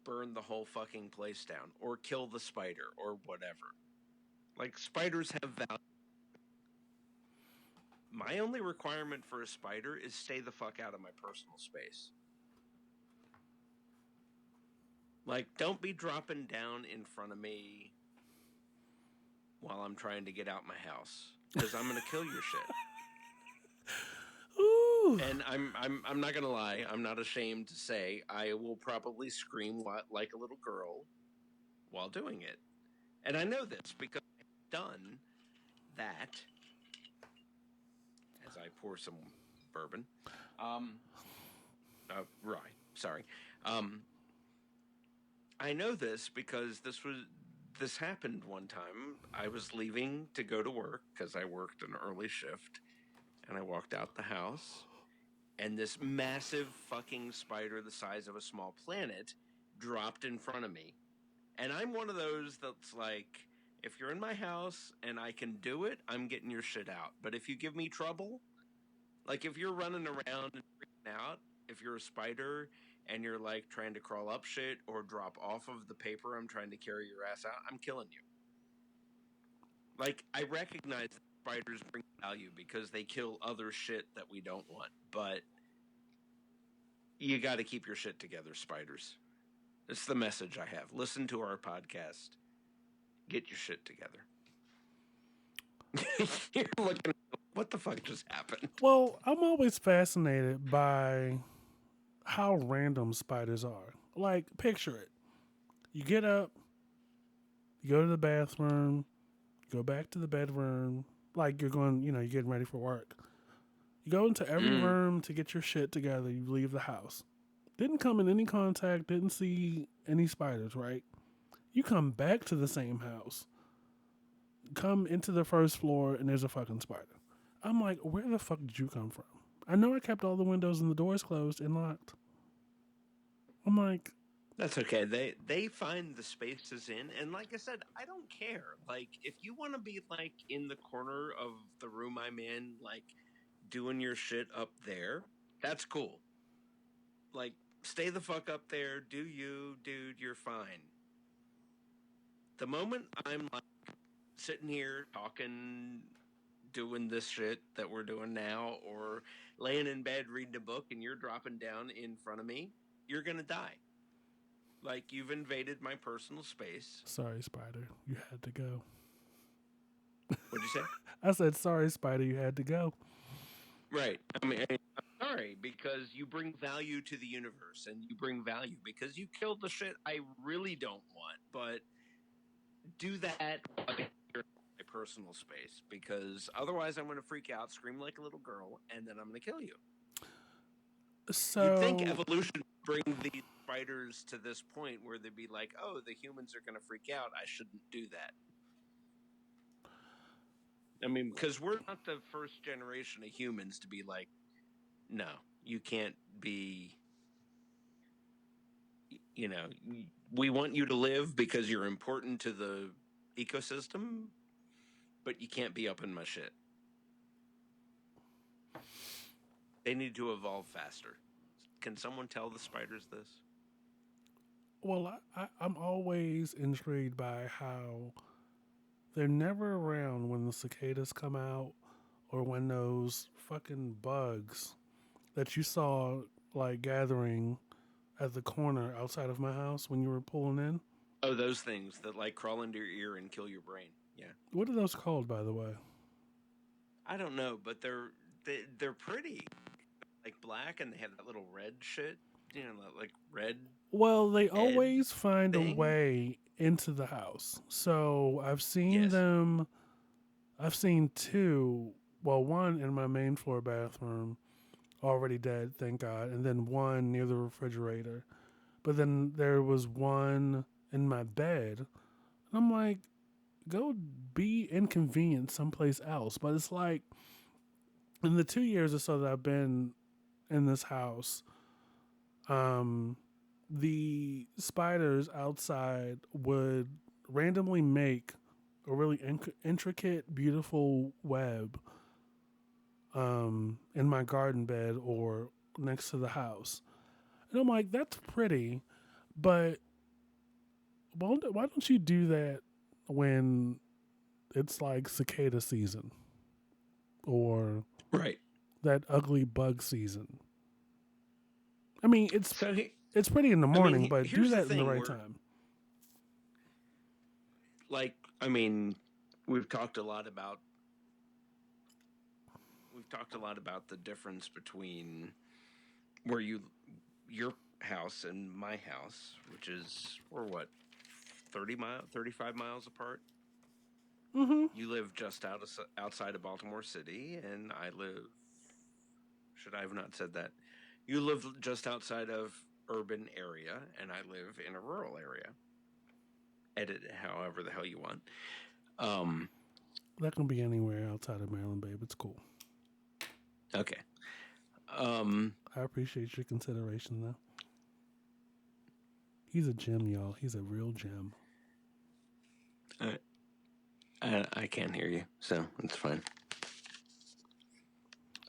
burn the whole fucking place down, or kill the spider, or whatever. Like, spiders have value. My only requirement for a spider is stay the fuck out of my personal space. Like, don't be dropping down in front of me while I'm trying to get out my house, because I'm gonna kill your shit. Ooh. And I'm not gonna lie. I'm not ashamed to say I will probably scream like a little girl while doing it. And I know this because I've done that as I pour some bourbon. Rye. Sorry. I know this because this happened one time. I was leaving to go to work because I worked an early shift, and I walked out the house, and this massive fucking spider the size of a small planet dropped in front of me. And I'm one of those that's like, if you're in my house and I can do it, I'm getting your shit out. But if you give me trouble, like if you're running around and freaking out, if you're a spider and you're like trying to crawl up shit or drop off of the paper I'm trying to carry your ass out, I'm killing you. Like, I recognize that spiders bring value because they kill other shit that we don't want, but you got to keep your shit together, spiders. It's the message I have. Listen to our podcast. Get your shit together. You're looking, what the fuck just happened? Well, I'm always fascinated by how random spiders are. Like, picture it. You get up, you go to the bathroom, go back to the bedroom, like you're going, you're getting ready for work. You go into every room to get your shit together, you leave the house. Didn't come in any contact, didn't see any spiders, right? You come back to the same house, come into the first floor, and there's a fucking spider. I'm like, where the fuck did you come from? I know I kept all the windows and the doors closed and locked. I'm like, that's okay. They find the spaces in, and like I said, I don't care. Like, if you want to be like in the corner of the room I'm in, like doing your shit up there, that's cool. Like, stay the fuck up there. Do you, dude? You're fine. The moment I'm like sitting here talking, doing this shit that we're doing now, or laying in bed reading a book, and you're dropping down in front of me, you're gonna die. Like, you've invaded my personal space. sorry, spider, you had to go. What'd you say? I said, sorry, spider, you had to go. Right. I mean, I'm sorry, because you bring value to the universe, and you bring value because you killed the shit I really don't want. But do that while you're in my personal space, because otherwise I'm going to freak out, scream like a little girl, and then I'm going to kill you. So You'd think evolution would bring these spiders to this point where they'd be like, oh, the humans are going to freak out. I shouldn't do that. I mean, because we're not the first generation of humans to be like, no, you can't be, we want you to live because you're important to the ecosystem, but you can't be up in my shit. They need to evolve faster. Can someone tell the spiders this? well, I'm always intrigued by how they're never around when the cicadas come out or when those fucking bugs that you saw like gathering at the corner outside of my house when you were pulling in. Oh, those things that like crawl into your ear and kill your brain. Yeah. What are those called, by the way? I don't know, but they're pretty. Like black, and they have that little red shit. Like red. Well, they always find thing? a way into the house. So I've seen Yes. them. I've seen two. Well, one in my main floor bathroom, already dead, thank God, and then one near the refrigerator. But then there was one in my bed. And I'm like, go be inconvenient someplace else. But it's like, in the 2 years or so that I've been in this house, the spiders outside would randomly make a really intricate, beautiful web in my garden bed or next to the house. And I'm like, that's pretty, but why don't you do that when it's like cicada season or Right. that ugly bug season? I mean, it's pretty in the morning, but do that in the right time. Like, I mean, we've talked a lot about the difference between where your house and my house, which is, we're what, 35 miles apart. Mm-hmm. You live just outside of Baltimore City, and I live Should I have not said that? You live just outside of urban area, and I live in a rural area. Edit it however the hell you want. Um, That can be anywhere outside of Maryland, babe. It's cool. okay. Um, I appreciate your consideration, though. He's a gem, y'all. He's a real gem. I can't hear you, so it's fine.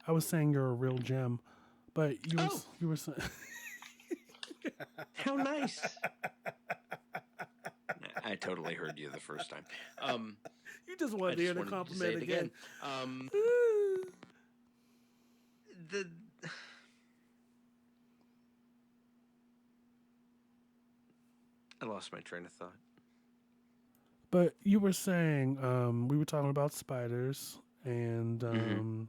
I was saying you're a real gem, but you were saying How nice. I totally heard you the first time. you just I wanted to hear just the wanted to say compliment it again. again. The I lost my train of thought. But you were saying we were talking about spiders, and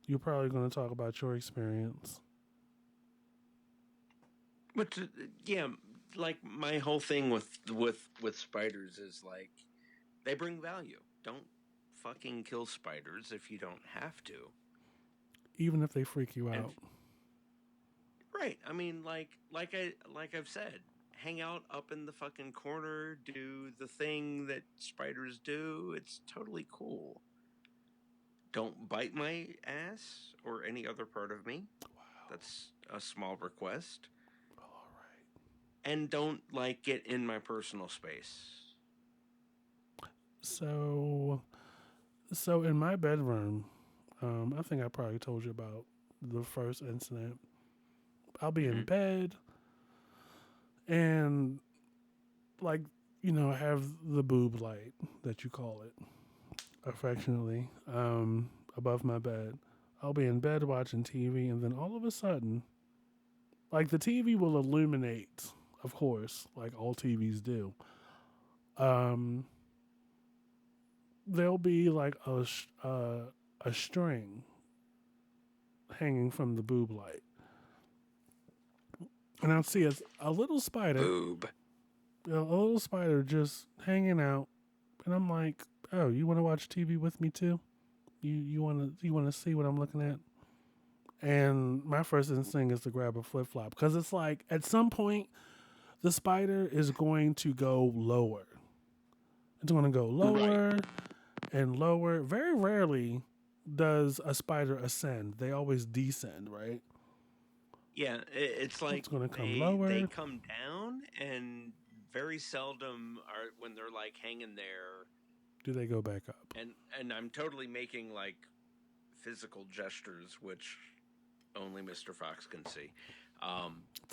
you're probably going to talk about your experience. But yeah, like my whole thing with spiders is like they bring value. Don't fucking kill spiders if you don't have to. Even if they freak you And out. right, I mean, like I've said, hang out up in the fucking corner, do the thing that spiders do. It's totally cool. Don't bite my ass or any other part of me. Wow. That's a small request. Well, all right. And don't like get in my personal space. So in my bedroom, I think I probably told you about the first incident. I'll be in bed, and like I have the boob light that you call it affectionately above my bed. I'll be in bed watching TV, and then all of a sudden, like the TV will illuminate, of course, like all TVs do. Um, there'll be like a string hanging from the boob light, and I'll see a little spider, Boob. a little spider just hanging out, and I'm like, oh, you want to watch TV with me too? You want to see what I'm looking at? And my first instinct is to grab a flip flop because it's like at some point the spider is going to go lower. It's going to go lower and lower. Very rarely does a spider ascend. They always descend, right? Yeah, it's like It's going to come lower. they come down, and very seldom are when they're like hanging there. Do they go back up? And I'm totally making like physical gestures, which only Mr. Fox can see.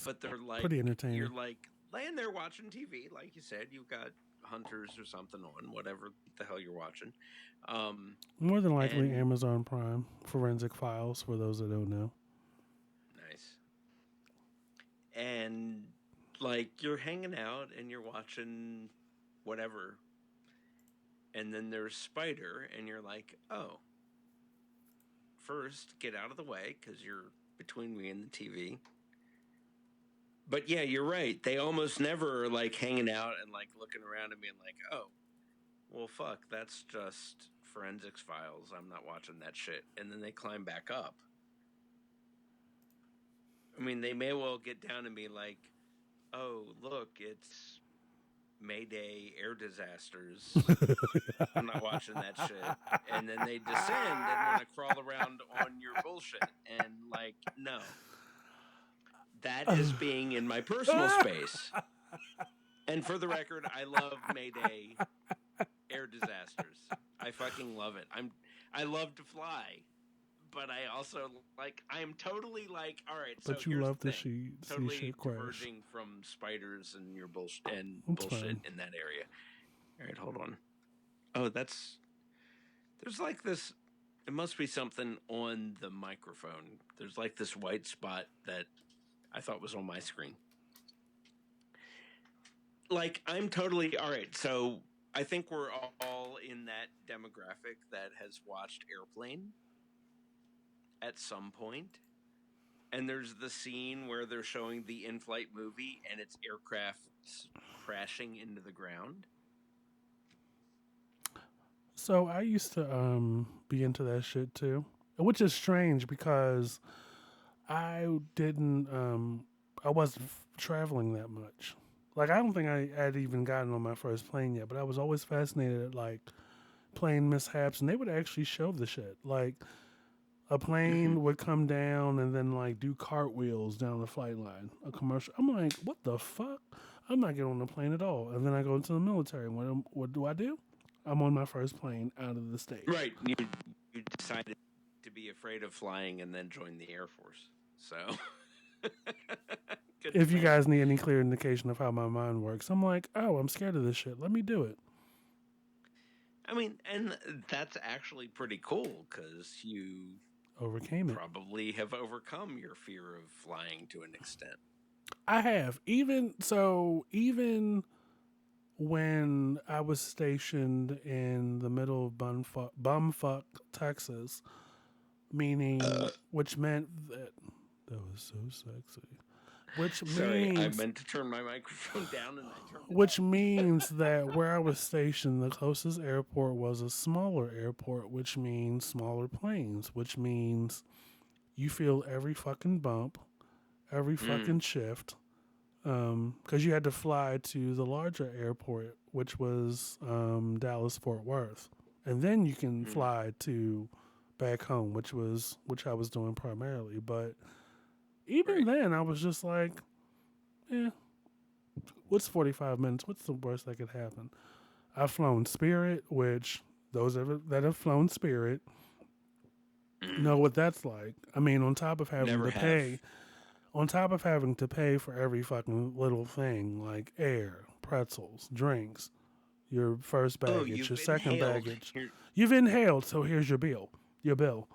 But they're like Pretty entertaining. You're like laying there watching TV, like you said. You've got Hunters or something on, whatever the hell you're watching. More than likely, Amazon Prime Forensic Files. For those that don't know. Nice. And like you're hanging out and you're watching whatever, and then there's Spider, and you're like, oh. First, get out of the way because you're between me and the TV. But yeah, you're right. They almost never are like hanging out and like looking around and being like, oh, well, fuck, that's just Forensics Files. I'm not watching that shit. And then they climb back up. I mean, they may well get down and be like, oh, look, it's Mayday air disasters. I'm not watching that shit. And then they descend and want to crawl around on your bullshit. And like, no. That is being in my personal space. And for the record, I love Mayday air disasters. I fucking love it. I love to fly. But I also like I'm totally like, all right, so but you here's love the to thing. see Totally shit crash. diverging from spiders and your bullshit That's fine. in that area. All right, hold on. Oh, there's like this. It must be something on the microphone. There's like this white spot that I thought was on my screen. Like I'm totally all right. So I think we're all in that demographic that has watched Airplane at some point. And there's the scene where they're showing the in-flight movie and it's aircraft crashing into the ground. So I used to be into that shit too. which is strange because I didn't, I wasn't traveling that much. Like, I don't think I had even gotten on my first plane yet, but I was always fascinated at like plane mishaps, and they would actually show the shit. Like, a Hmm. plane would come down and then like do cartwheels down the flight line. A commercial. I'm like, what the fuck? I'm not getting on the plane at all. And then I go into the military. What do I do? I'm on my first plane out of the state. Right. You decided to be afraid of flying and then join the Air Force. So good If you plan. guys need any clear indication of how my mind works, I'm like, oh, I'm scared of this shit. Let me do it. I mean, and that's actually pretty cool because you Overcame it. probably have overcome your fear of flying to an extent. I have. Even so, even when I was stationed in the middle of bumfuck Texas, meaning which meant that was so sexy. Which Sorry, I means meant to turn my microphone down and I turned it which up. means that where I was stationed, the closest airport was a smaller airport, which means smaller planes, which means you feel every fucking bump, every Mm, fucking shift, because you had to fly to the larger airport, which was Dallas Fort Worth, and then you can mm, fly to back home, which I was doing primarily. But even right. then, I was just like, yeah, what's 45 minutes? What's the worst that could happen? I've flown Spirit, which that have flown Spirit know Mm, what that's like. I mean, never have. on top of having to pay for every fucking little thing like air, pretzels, drinks, your first Oh, baggage, your you've second inhaled. baggage, Here, you've inhaled, so here's your bill. Your bill.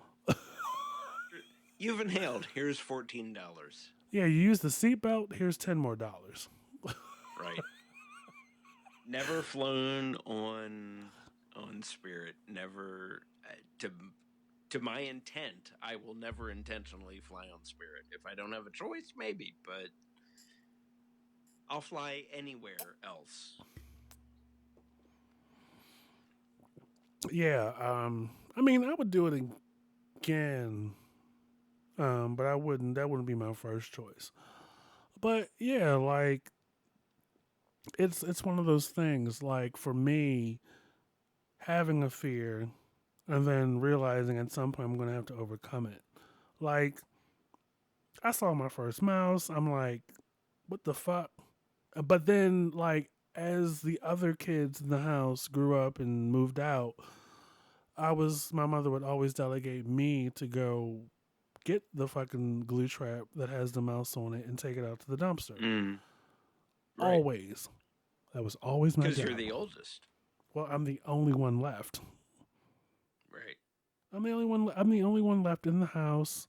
you've inhaled. Here's $14. Yeah, you use the seatbelt, here's $10 more. Right. Never flown on Spirit. Never to my intent. I will never intentionally fly on Spirit. If I don't have a choice, maybe, but I'll fly anywhere else. Yeah, I mean I would do it again. But that wouldn't be my first choice. But yeah, like it's one of those things, like for me, having a fear and then realizing at some point I'm gonna have to overcome it. Like I saw my first mouse, I'm like, what the fuck? But then like as the other kids in the house grew up and moved out, my mother would always delegate me to go get the fucking glue trap that has the mouse on it and take it out to the dumpster. Mm, right. Always. That was always my Because you're job. the oldest. Well, I'm the only one left. Right. I'm the only one left in the house,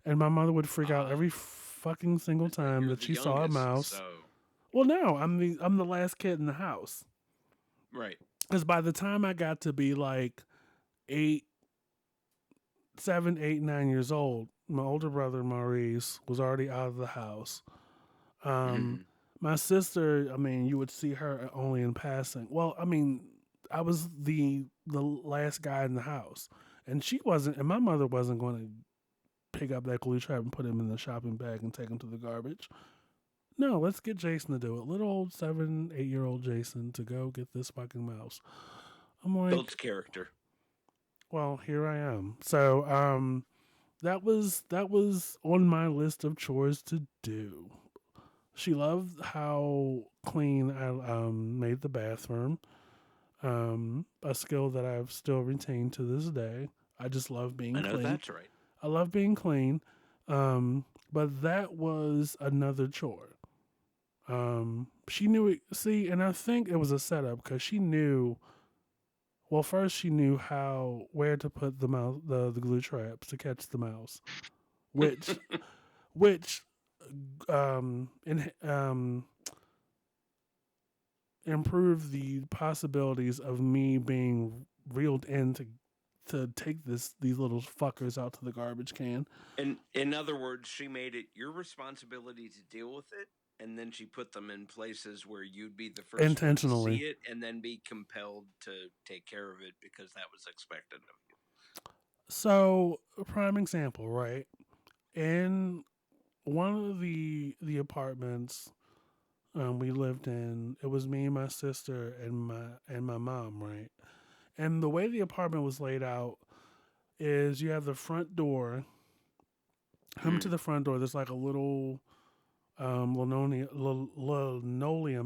and my mother would freak out Ah, every fucking single but time you're that the she saw a youngest, mouse. so Well, no, I'm the last kid in the house. right. Because by the time I got to be like eight, 7, 8, 9 years old, my older brother Maurice was already out of the house. Um, Mm, my sister, I mean, you would see her only in passing. Well, I mean, I was the last guy in the house, and she wasn't, and my mother wasn't going to pick up that glue trap and put him in the shopping bag and take him to the garbage. No, let's get Jason to do it. Little old 7, 8 year old Jason to go get this fucking mouse. I'm like, builds character. well, here I am. So, that was on my list of chores to do. She loved how clean I made the bathroom. A skill that I've still retained to this day. I just love being I know clean. that's right. I love being clean. But that was another chore. She knew it. See, and I think it was a setup because she knew. Well, first she knew how where to put the mouse, the glue traps to catch the mouse, which which in improve the possibilities of me being reeled in to take these little fuckers out to the garbage can And in other words, she made it your responsibility to deal with it, and then she put them in places where you'd be the first one to see intentionally. it, and then be compelled to take care of it because that was expected of you. So, a prime example, right? In one of the apartments we lived in, it was me, my sister, and my mom, right? And the way the apartment was laid out is you have the front door. Come to Mm. the front door. There's like a little linoleum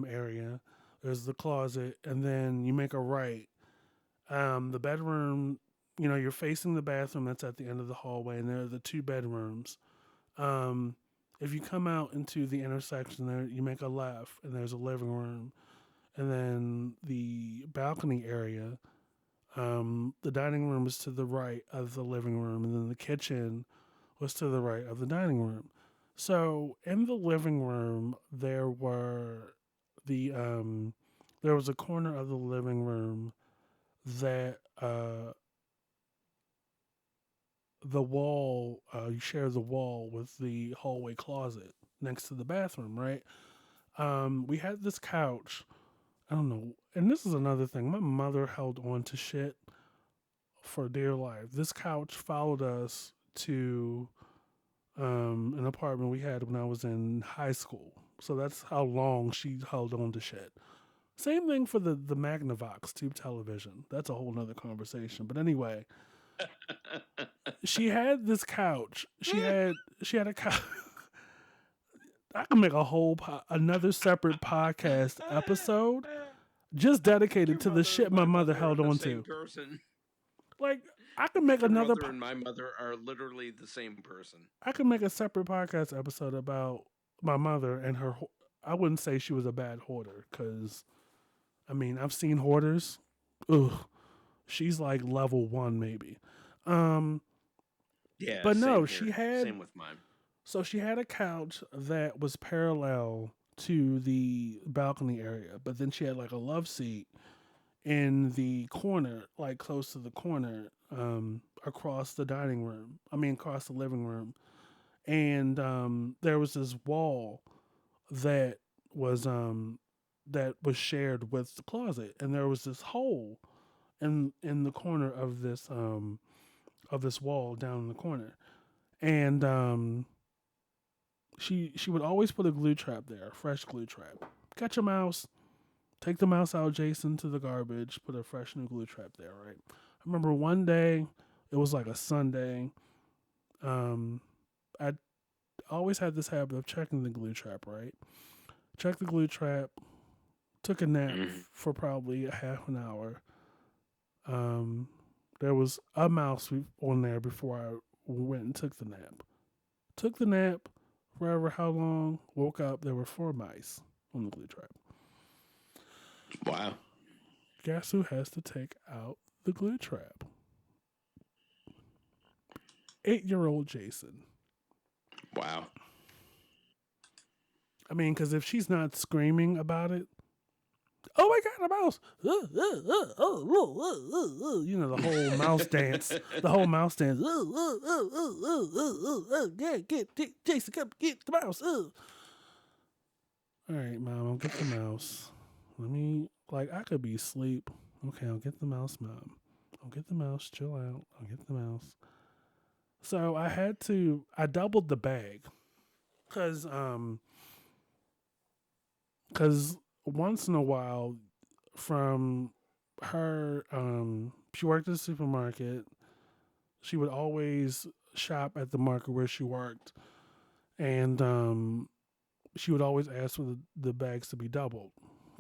area. There's the closet, and then you make a right. The bedroom, you're facing the bathroom that's at the end of the hallway, and there are the two bedrooms. Um, if you come out into the intersection there, you make a left, and there's a living room, and then the balcony area. The dining room is to the right of the living room, and then the kitchen was to the right of the dining room. So in the living room, the there was a corner of the living room that the wall you share the wall with the hallway closet next to the bathroom, right? We had this couch. I don't know, and this is another thing. My mother held on to shit for dear life. This couch followed us to an apartment we had when I was in high school. So that's how long she held on to shit. Same thing for the Magnavox tube television. That's a whole nother conversation. But anyway, she had this couch. She had a couch. I can make a whole another separate podcast episode just dedicated Your to the mother shit and my my mother mother are held the on same to. person. Like I can make Your another. mother and my mother are literally the same person. I can make a separate podcast episode about my mother and her. I wouldn't say she was a bad hoarder because I mean I've seen hoarders. Ugh, she's like level one maybe. Um, Yeah, but same no, she here. had Same with mine. so she had a couch that was parallel to the balcony area, but then she had like a love seat in the corner, like close to the corner, across the dining room. I mean, across the living room, and there was this wall that was shared with the closet, and there was this hole in the corner of this wall down in the corner, and she would always put a glue trap there, a fresh glue trap. Catch a mouse, take the mouse out, Jason, to the garbage, put a fresh new glue trap there, right? I remember one day, it was like a Sunday. Um, I always had this habit of checking the glue trap, right? Check the glue trap, took a nap Mhm. for probably a half an hour. Um, there was a mouse on there before I went and took the nap. Took the nap, forever how long, woke up, there were 4 mice on the glue trap. Wow. Guess who has to take out the glue trap? 8-year-old Jason. Wow. I mean, because if she's not screaming about it, oh my god, a mouse! You know the whole mouse dance. The whole mouse dance. Get Jason, come get the mouse. All right, mom, I'll get the mouse. Let me I could be asleep. Okay, I'll get the mouse, mom. I'll get the mouse. Chill out. I'll get the mouse. So I doubled the bag because once in a while from her she worked at a supermarket. She would always shop at the market where she worked, and she would always ask for the bags to be doubled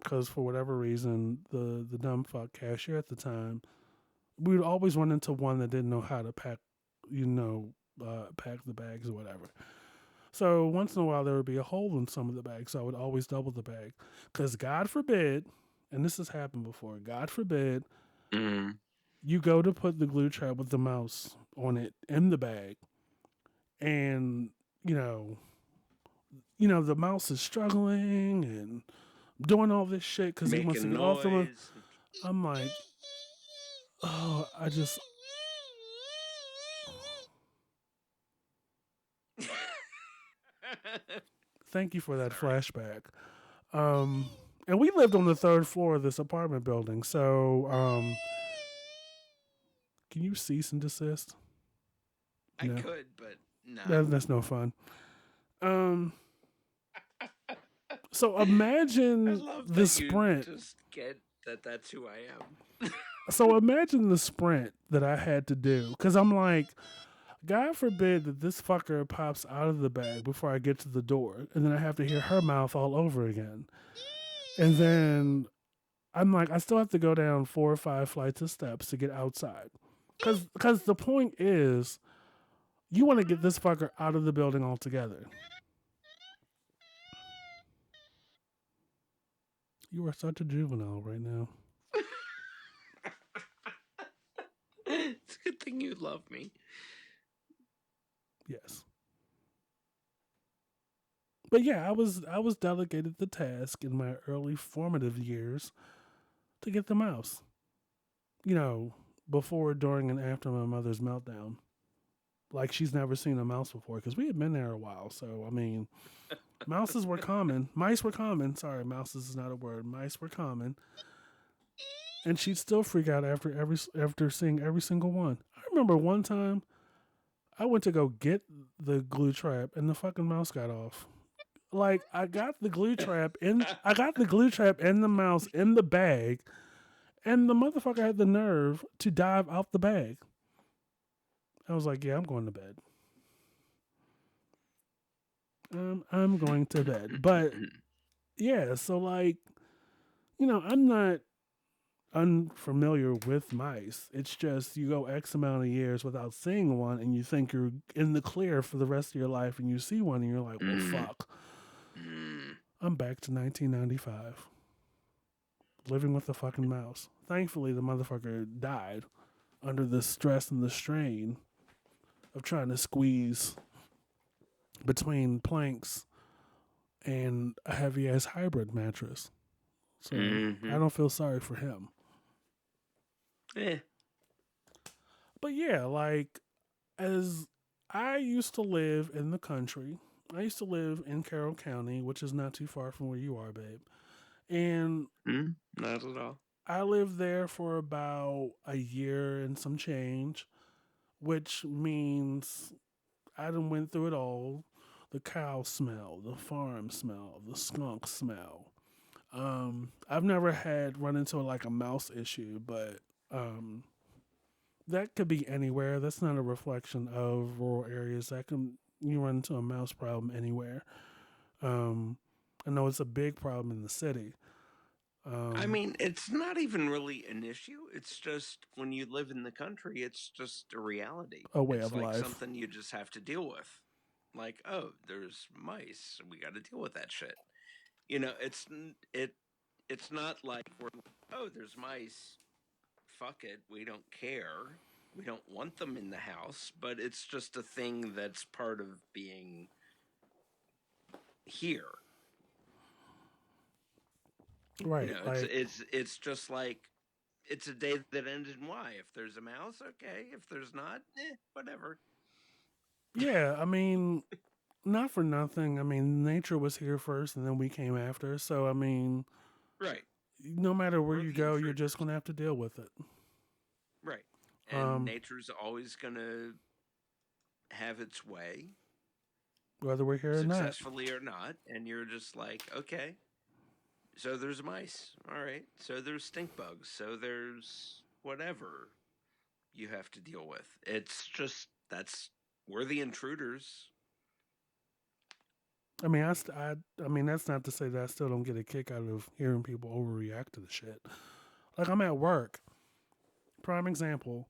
because for whatever reason the dumb fuck cashier at the time, we would always run into one that didn't know how to pack, pack the bags or whatever. So once in a while there would be a hole in some of the bags, so I would always double the bag because God forbid, and this has happened before, God forbid Mm. you go to put the glue trap with the mouse on it in the bag, and you know, the mouse is struggling and doing all this shit because he wants to Making get off the one. noise. I'm like, oh, I just thank you for that Sorry. flashback. Um, and we lived on the third floor of this apartment building, so can you cease and desist? I No, could, but no. that's no fun. Um, so I imagine love the that you sprint. just get that that's who I am. So imagine the sprint that I had to do because I'm like, God forbid that this fucker pops out of the bag before I get to the door, and then I have to hear her mouth all over again. And then I'm like, I still have to go down 4 or 5 flights of steps to get outside. Because the point is, you want to get this fucker out of the building altogether. You are such a juvenile right now. It's a good thing you love me. Yes. But yeah, I was delegated the task in my early formative years to get the mouse. You know, before, during, and after my mother's meltdown. Like she's never seen a mouse before because we had been there a while. So I mean, mouses were common. Mice were common. Sorry, mouses is not a word. Mice were common, and she'd still freak out after seeing every single one. I remember one time I went to go get the glue trap, and the fucking mouse got off. Like I got the glue trap and the mouse in the bag, and the motherfucker had the nerve to dive out the bag. I was like, yeah, I'm going to bed. I'm going to bed. But yeah, so like, I'm not unfamiliar with mice. It's just you go X amount of years without seeing one and you think you're in the clear for the rest of your life and you see one and you're like, well, fuck. I'm back to 1995, living with a fucking mouse. Thankfully, the motherfucker died under the stress and the strain of trying to squeeze between planks and a heavy ass hybrid mattress. So I don't feel sorry for him. Eh. But yeah, like as I used to live in the country, I used to live in Carroll County, which is not too far from where you are, babe. And Not at all. I lived there for about a year and some change, which means I done went through it all. The cow smell, the farm smell, the skunk smell. I've never had run into like a mouse issue, but that could be anywhere. That's not a reflection of rural areas. That can you run into a mouse problem anywhere. Um, I know it's a big problem in the city. I mean, it's not even really an issue. It's just when you live in the country, it's just a reality. A way It's of like life. something you just have to deal with. Like, oh, there's mice. We got to deal with that shit. It's not like we're oh, there's mice. Fuck it. We don't care. We don't want them in the house, but it's just a thing that's part of being here. Right. Like It's just like it's a day that ended in Y. If there's a mouse, okay. If there's not, whatever. yeah, I mean, not for nothing. I mean, nature was here first and then we came after. So I mean, Right. no matter where We're you the go, you're just intruders. going to have to deal with it. Right. And Um, nature's always gonna have its way, whether we're here or not. successfully or not, and you're just like, okay, so there's mice. All right. So there's stink bugs. So there's whatever you have to deal with. It's just that's we're the intruders. I mean, I mean, that's not to say that I still don't get a kick out of hearing people overreact to the shit. Like I'm at work. Prime example.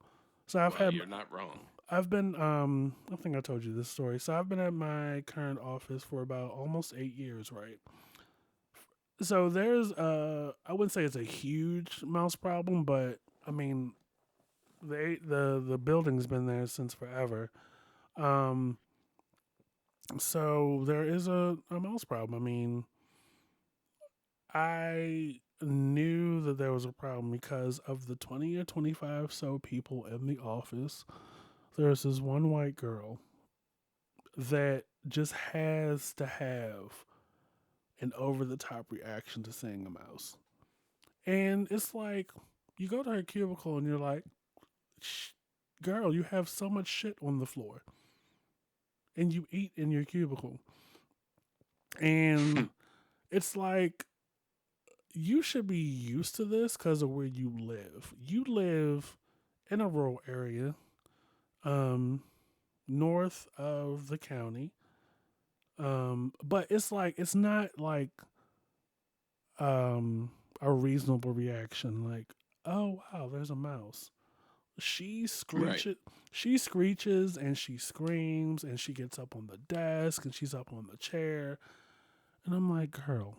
So Well, you're not wrong. I've been I think I told you this story. So I've been at my current office for about almost 8 years, right? So there's I wouldn't say it's a huge mouse problem, but I mean the building's been there since forever. Um so there is a mouse problem. I mean, I knew that there was a problem because of the 20 or 25 so people in the office. There's this one white girl that just has to have an over the top reaction to seeing a mouse. And it's like, you go to her cubicle and you're like, girl, you have so much shit on the floor. and you eat in your cubicle. And it's like you should be used to this because of where you live. You live in a rural area, um, north of the county. But it's like it's not like um a reasonable reaction. Like, oh wow, there's a mouse. She Right. screeches, she screeches and she screams and she gets up on the desk and she's up on the chair. And I'm like, girl,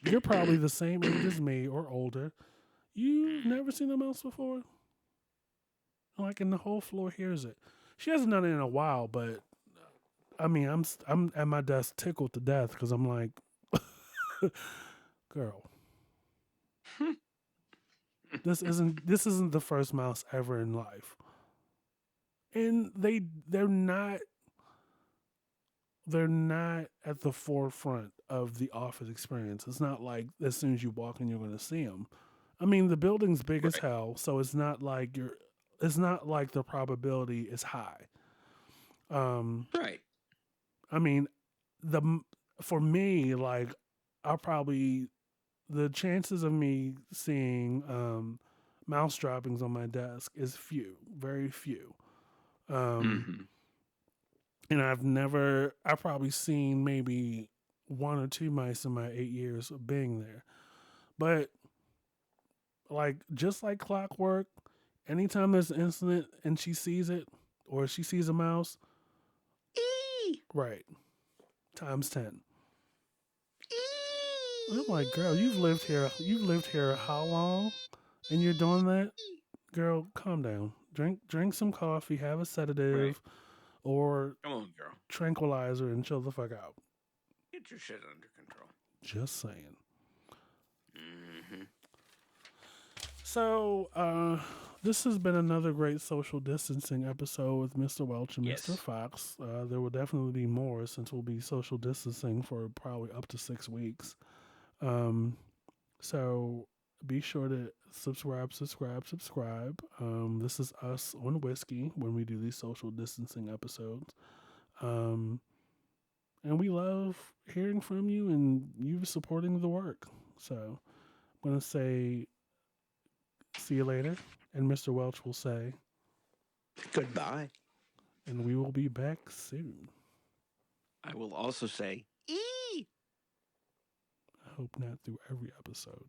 you're probably the same age as me or older. You've never seen a mouse before? Like, and the whole floor hears it. She hasn't done it in a while, but I mean, I'm at my desk tickled to death because I'm like, girl, this isn't the first mouse ever in life, and they're not at the forefront of the office experience. It's not like as soon as you walk in, you're going to see them. I mean, the building's big as Right. hell, so it's not like you're. It's not like the probability is high. Um, Right. I mean, the for me, like, I probably the chances of me seeing mouse droppings on my desk is few, very few. Um, Hmm. and I've probably seen maybe one or two mice in my 8 years of being there. But like, just like clockwork, anytime there's an incident and she sees it or she sees a mouse, right, times 10. I'm like, girl, you've lived here how long? And you're doing that? Girl, calm down. Drink some coffee, have a Right. sedative or Come on, girl. tranquilizer and chill the fuck out. Get your shit under control. Just saying. Mm-hmm. So, this has been another great social distancing episode with Mr. Welch and Yes. Mr. Fox. There will definitely be more since we'll be social distancing for probably up to 6 weeks. So be sure to subscribe. This is us on whiskey when we do these social distancing episodes. Um, and we love hearing from you and you supporting the work. So I'm going to say, see you later. And Mr. Welch will say, Goodbye. and we will be back soon. I will also say, I hope not through every episode.